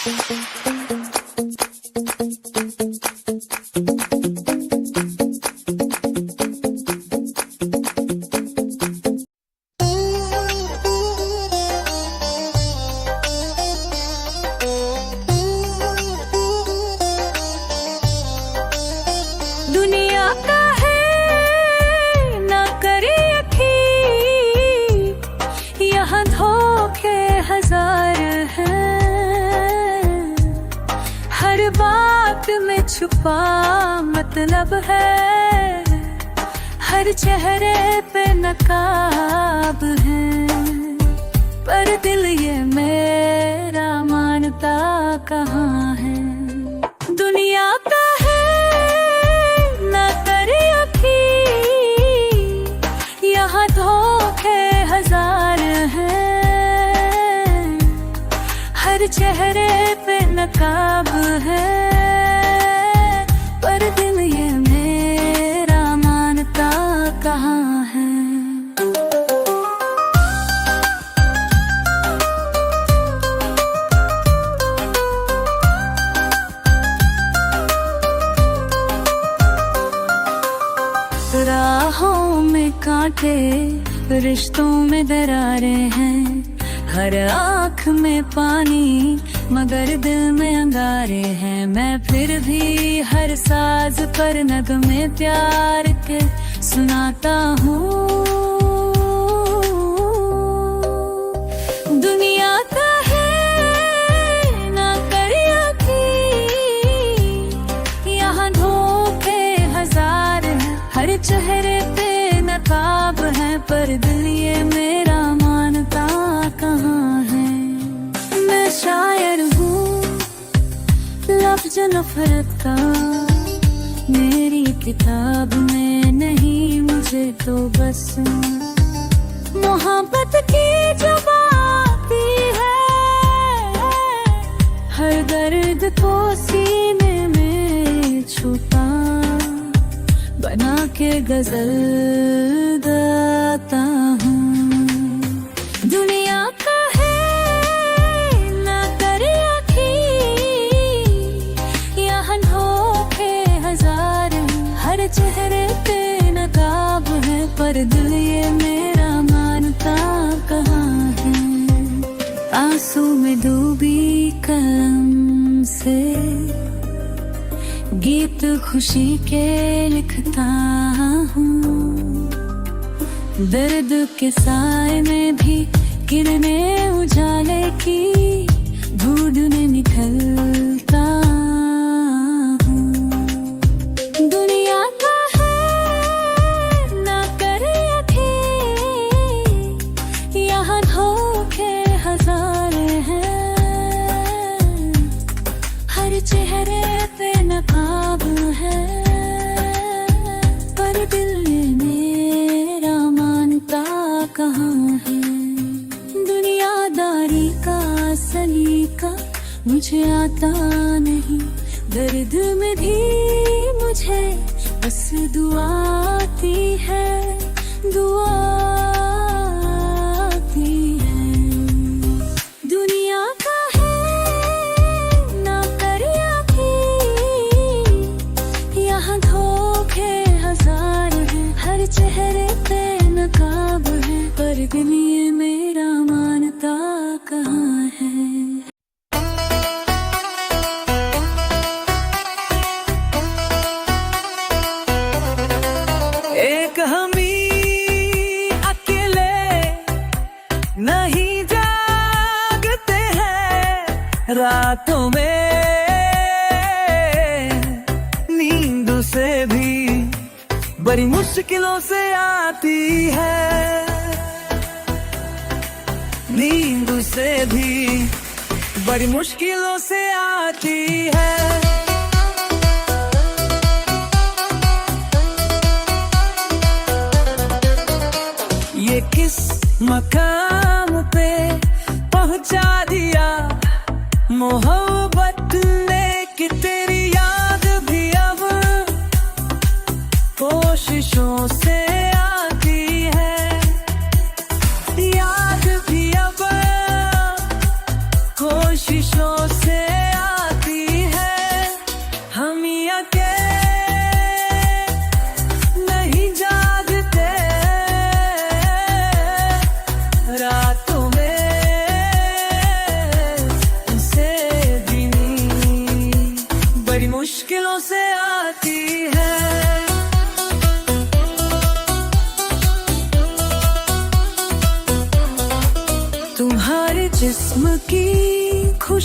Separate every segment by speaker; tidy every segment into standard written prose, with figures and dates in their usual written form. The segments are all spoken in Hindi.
Speaker 1: दुनिया का है ना करे यकीन, यहाँ धोखे हजार हैं। हर बात में छुपा मतलब है, हर चेहरे पे नकाब है। पर दिल ये मेरा मानता कहाँ है। दुनिया का है ना करे यकीन, यहाँ धोखे हजार हैं। हर चेहरे पे नकाब है, पर दिल ये मेरा मानता कहाँ है। राहों में कांटे, रिश्तों में दरारें हैं। हर आँख में पानी मगर दिल में अंगारे हैं। मैं फिर भी हर साज पर नगमे प्यार के सुनाता हूँ। दुनिया का है ना कर यकीन, यहाँ धोखे हजार हैं। हर चेहरे पे नकाब है, पर दिल ये मेरा मानता कहाँ है। मैं शायर हूँ लफ्ज़ नफरत का, मेरी किताब में नहीं मुझे तो बस मोहब्बत की जो बाती है। हर दर्द को सीने में छुपा बना के गजल गाता हूँ। दुनिया का है ना कर यकीन, यहाँ धोखे हजार हैं। हर चेहरे पे नकाब है, पर दिल ये मेरा मानता कहाँ है। आंसू में डूबी कलम से गीत खुशी के लिखता हूँ। दर्द के साए में भी किरणें उजाले की ढूंढने निकलता हूँ। दुनिया का है ना कर यकीन, यहाँ धोखे हजार हैं। हर चेहरे पे नकाब है, पर दिल मेरा मानता कहाँ है। दुनियादारी का सलीका मुझे आता नहीं, दर्द में भी मुझे बस दुआ आती है, दुआ आती है। दुनिया का है ना कर यकीन, यहाँ धोखे हजार हैं। हर चेहरे पे नकाब है, पर दिल ये मेरा मानता कहाँ है।
Speaker 2: एक हमी अकेले नहीं जागते हैं रातों में, नींद से भी बड़ी मुश्किलों से आती है। नींद से भी बड़ी मुश्किलों से आती है। ये किस मकाम पे पहुंचा दिया मोहब्बत ने कि तेरी याद भी अब कोशिशों से आती है। याद भी अब कोशिशों से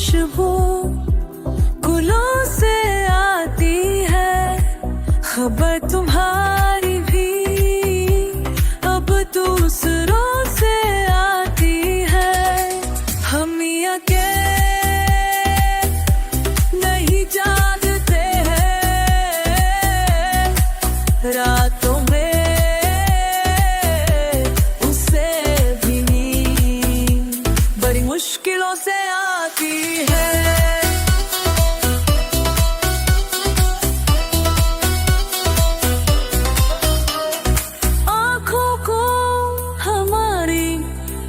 Speaker 1: खुशबू गुलों से आती है, खबर तुम्हारी भी अब दूसरों से आती है। हम के नहीं जागते हैं रातों में, उसे भी नींद बड़ी मुश्किलों से आती है। आँखों को हमारी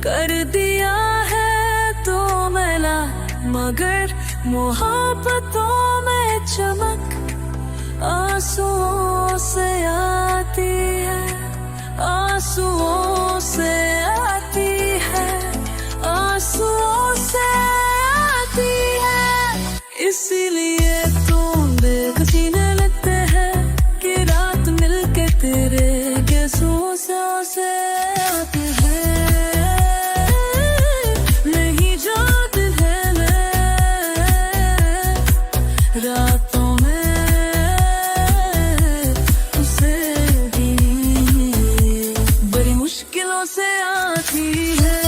Speaker 1: कर दिया है तो मैला, मगर मोहब्बतों में चमक आंसुओं से आती है, आंसुओं से आती है, आंसुओं से आती है। इसीलिए तुम बेखजीने लगते हैं कि रात मिलके तेरे गैसों से आते हैं। नहीं जाते हैं रातों में, उसे भी बड़ी मुश्किलों से आती है।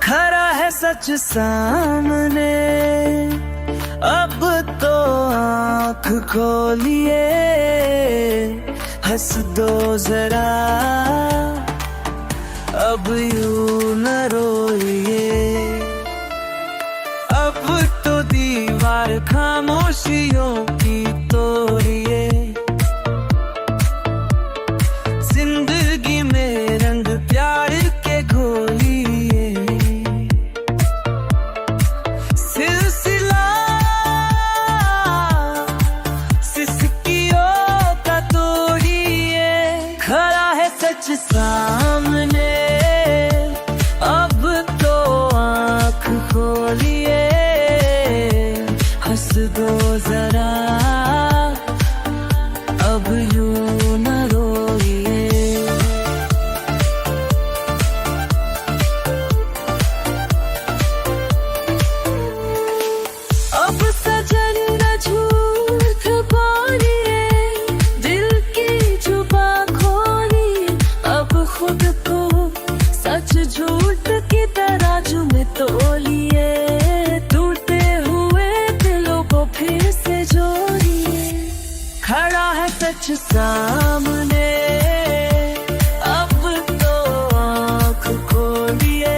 Speaker 2: खरा है सच सामने, अब तो आँख खोलिए, हंस दो जरा, अब यूं न रोइए। अब तो दीवार खामोशियों की तोड़िए, जिंदगी में रंग प्यार के घोलिए। सिलसिला सिसकियों का तोड़िए, खड़ा है सच सामने, अब तो आँख खोलिए, हंस दो जरा, अब यूं न रोइए। अब सजन न झूठ बोलिए, दिल की जुबा खोलिए, अब खुद को सच झूठ की तराजू में तोलिए। टूटे हुए दिलों को फिर से जोड़िए, खड़ा है सच सामने, अब तो आँख खोलिए,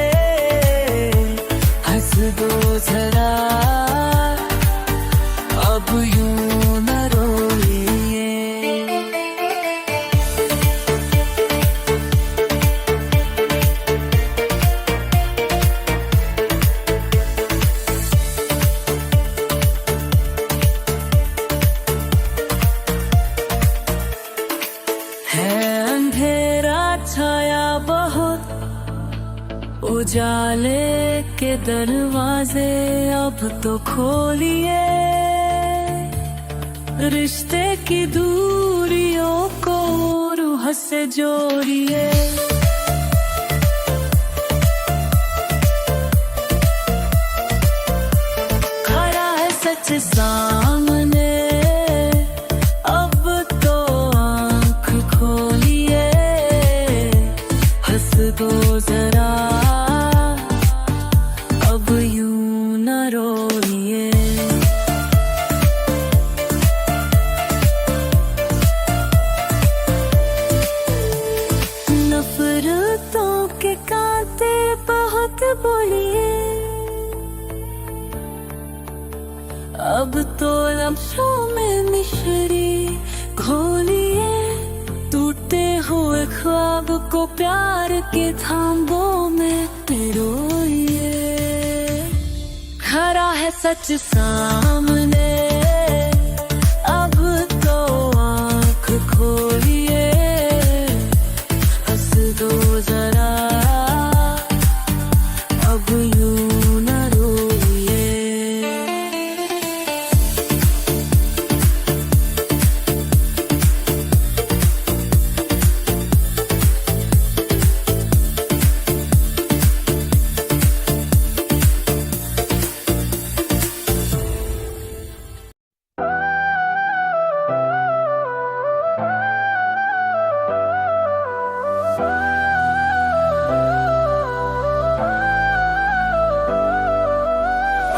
Speaker 2: हंस दो जरा, अब यूं न रोइए। है अंधेरा छाया बहुत, उजाले के दरवाजे अब तो खोलिए, रिश्ते की दूरियों को रूह से जोड़िए। खड़ा है सच सामने, अब तो आँख खोलिए, हंस दो जरा, अब यूं न रोइए। नफरतों के कांटे बहुत बोलिए,
Speaker 1: अब तो लफ्जों में मिश्री घोलिए, टूटे हुए ख्वाब को प्यार के थांबों में पिरोइए। खड़ा है सच सामने, अब तो आँख खोलिए, हंस दो जरा, अब यूं न रोइए।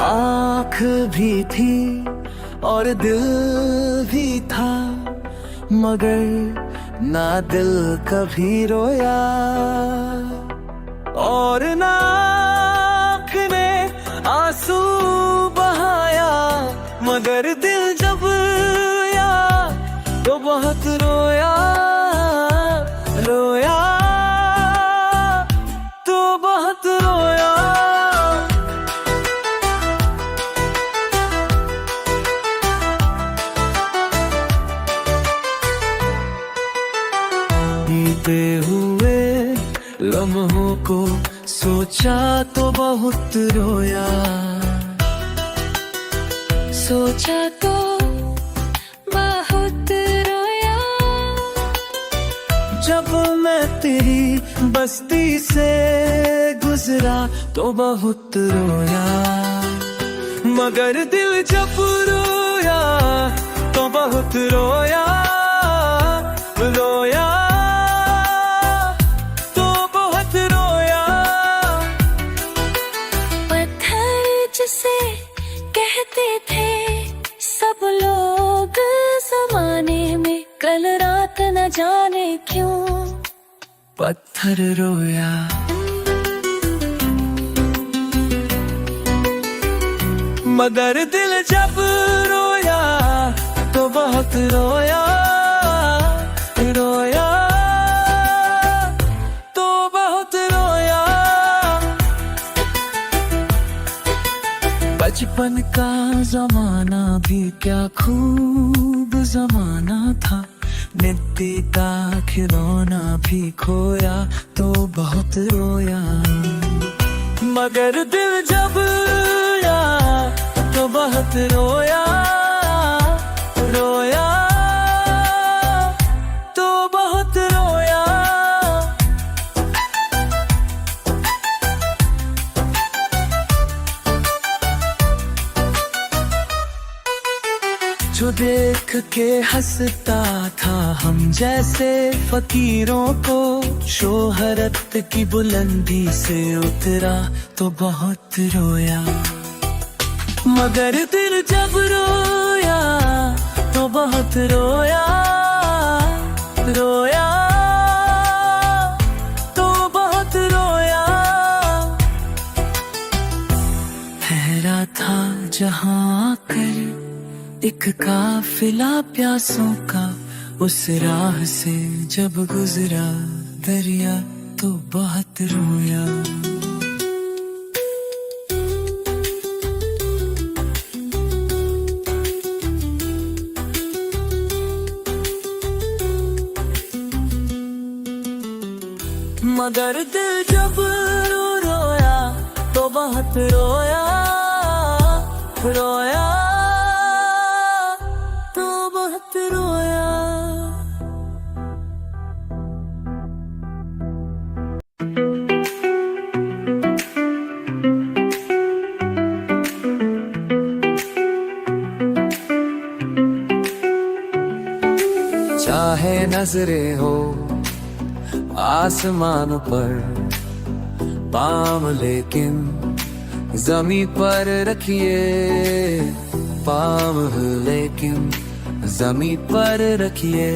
Speaker 2: आँख भी थी और दिल भी था, मगर ना दिल कभी रोया, और ना आँख ने आंसू बहाया, मगर दिल जब रोया तो बहुत रोया, रोया तो बहुत रोया। बीते हुए लम्हों को सोचा तो बहुत रोया,
Speaker 1: सोचा तो बहुत रोया।
Speaker 2: जब मैं तेरी बस्ती से गुजरा तो बहुत रोया, मगर दिल जब रोया तो बहुत रोया, रोया तो बहुत रोया।
Speaker 1: पत्थर जिसे कहते थे सब लोग जमाने में, कल रात न जाने क्यों
Speaker 2: पत्थर रोया। मगर दिल जब रोया तो बहुत रोया, रोया तो बहुत रोया। बचपन का जमाना भी क्या खूब जमाना था, मिट्टी का खिलौना भी खोया तो बहुत रोया, मगर दिल जब रोया तो बहुत रोया, रोया तो बहुत रोया। जो देख के हंसता था हम जैसे फकीरों को, शोहरत की बुलंदी से उतरा तो बहुत रोया, मगर दिल जब रोया तो बहुत रोया, रोया तो बहुत रोया। ठहरा था जहाँ आकर एक काफिला प्यासों का, उस राह से जब गुजरा दरिया तो बहुत रोया। मगर दिल जब रोया तो बहुत रोया, रोया तो बहुत रोया। चाहे नजरें हो आसमान पर, पाम लेकिन जमी पर रखिए, पाम लेकिन जमी पर रखिए।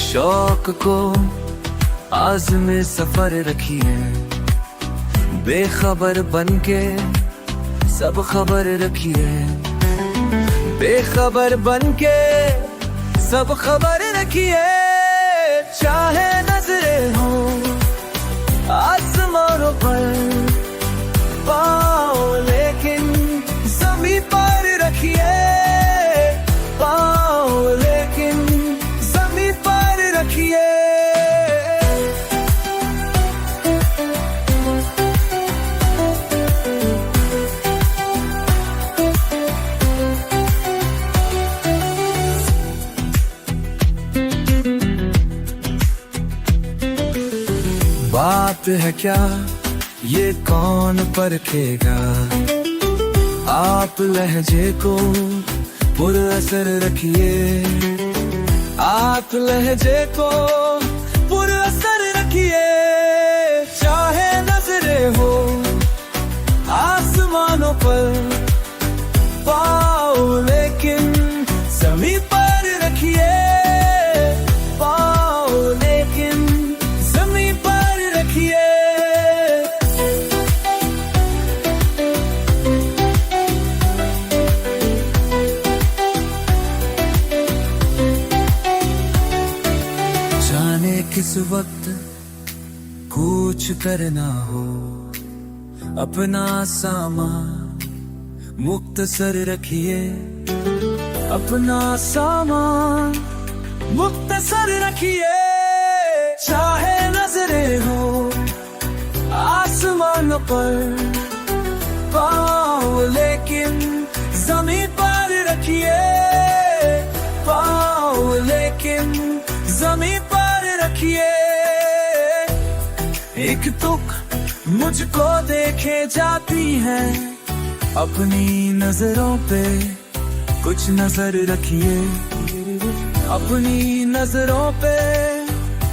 Speaker 2: शौक को आज़्म सफर रखिए, बेखबर बनके सब खबर रखिए, बेखबर बनके सब खबर रखिए। चाहे नजरें हो आसमानों पर, पाओ लेकिन ज़मीं पर रखिए, पाओ लेकिन ज़मीं पर रखिए। बात है क्या ये कौन परखेगा, आप लहजे को पुरअसर रखिए, आप लहजे को पुरअसर रखिए। चाहे नजरें हो आसमानों पर, पाओ लेकिन ज़मीं पर रखिए, पाओ लेकिन ज़मीं पर रखिए। जाने किस वक्त कुछ करना हो, अपना सामान मुख्तसर रखिए, अपना सामान मुख्तसर रखिए। चाहे नजरें हो आसमान पर, पाओ लेकिन ज़मीं पर रखिए, पाओ लेकिन ज़मीं पर रखिए। एक तुक मुझको देखे जाती है, अपनी नजरों पे कुछ नजर रखिए, अपनी नजरों पे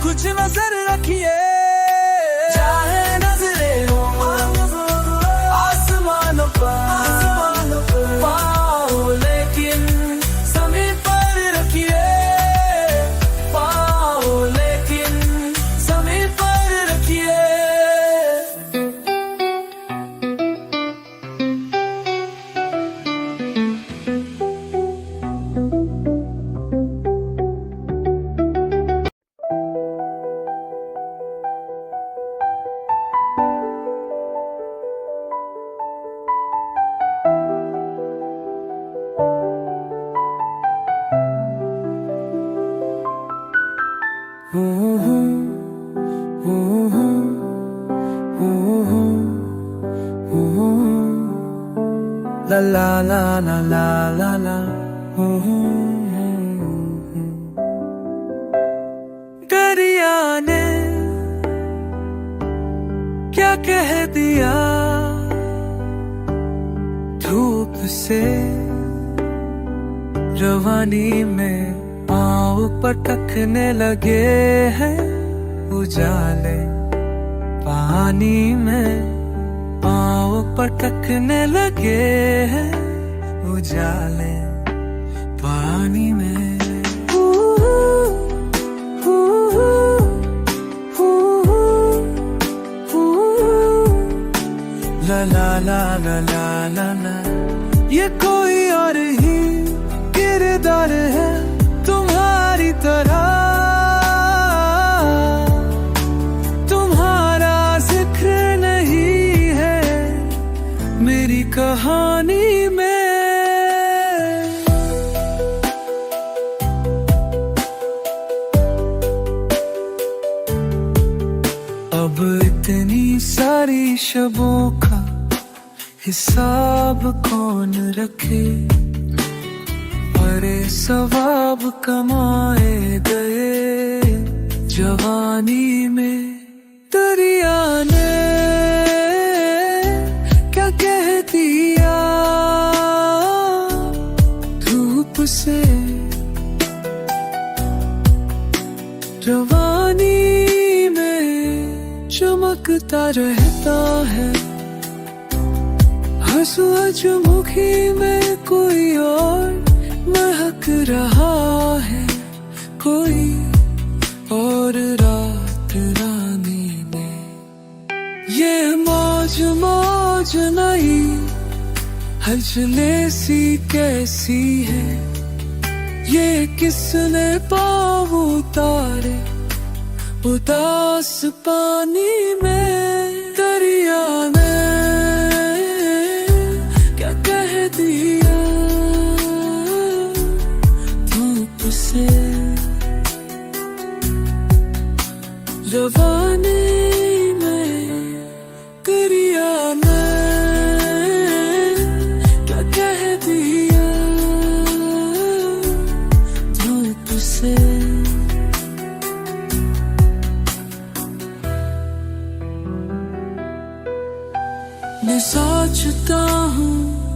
Speaker 2: कुछ नजर रखिए। चाहे नजरें हो आसमानों पर, पाओ लेकिन ज़मीं पर रखिए, पाओ लेकिन ज़मीं पर रखिए। La la la la la la la. दरिया ने क्या कह दिया, धूप से रवानी में पाँव पटकने लगे हैं, उजाले पानी में पाँव पटकने लगे हैं, उजाले पानी में। ला ला ला ला ला ला ला, ये कोई और ही किरदार है तुम्हारी तरह, तुम्हारा जिक्र नहीं है मेरी कहानी में। अब इतनी सारी शबों का हिसाब कौन रखे, बड़े सवाब कमाए गए जवानी में। दरिया ने क्या कह दिया, धूप से जवानी में चमकता रहता है, हर सूरजमुखी में कोई और महक रहा है, कोई और रात रानी ने ये मौज आज मौज नहीं हलचले सी कैसी है, ये किसने पाँव उतारे उदास पानी में। दरिया ने क्या कह दिया धूप से, रवानी में दरिया ने क्या कह दिया धूप से। मैं सोचता हूँ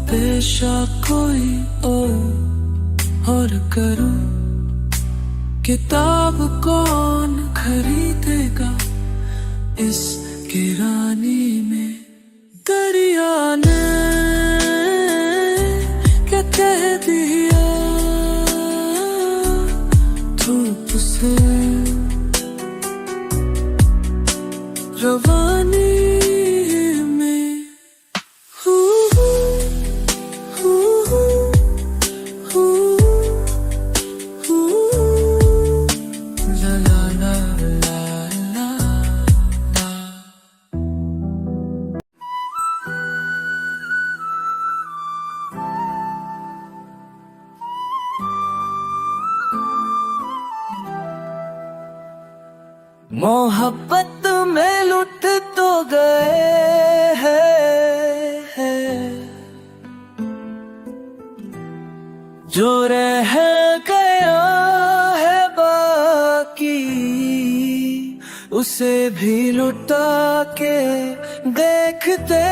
Speaker 2: पेशा कोई और करूँ, किताब कौन खरीदेगा इस किरानी में। दरिया ने क्या कह दिया धूप से, रवानी मोहब्बत में लुट तो गए हैं, जो रह गया है बाकी उसे भी लुटा के देखते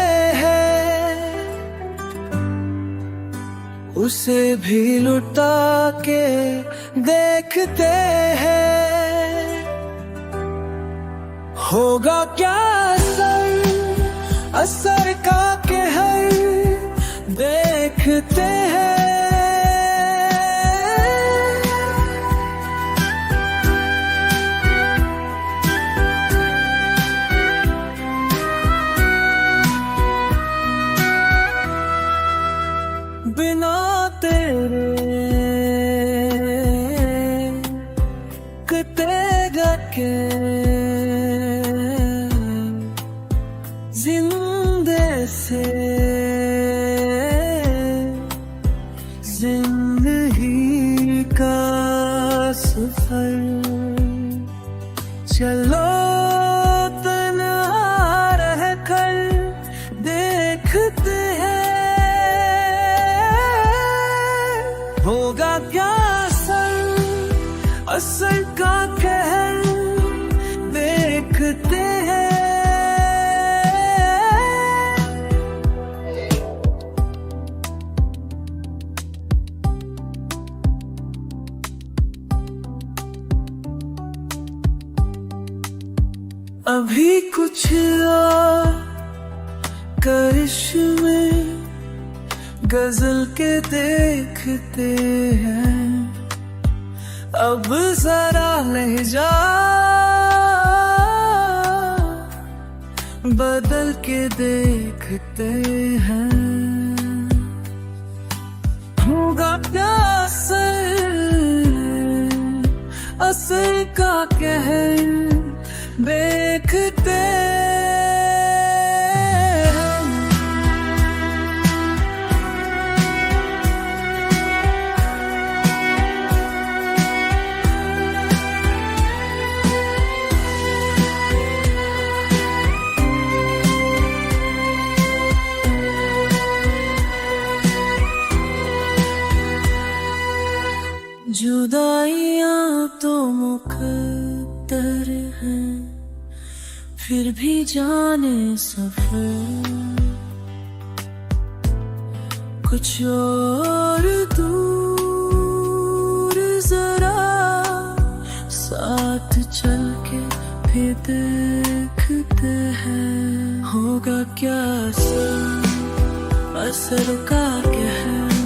Speaker 2: हैं, उसे भी लुटा के देखते हैं। होगा क्या असर, असर का कहर देखते हैं। बिना तेरे कटेगा के जिंदे से जिंदगी का सफर। चलो तन्हा रह कर देखते हैं, होगा क्या असर, असर का कहर देखते हैं। अभी कुछ और करिश्मे गजल के देखते हैं, अब जरा लहजा बदल के देखते हैं। होगा क्या असर, असर का कहर देखते हैं। जुदाइयां तो मुकद्दर हैं, फिर भी जाने सफर कुछ और दूर जरा साथ चल के फिर देखते हैं। होगा क्या असर, असर का कहर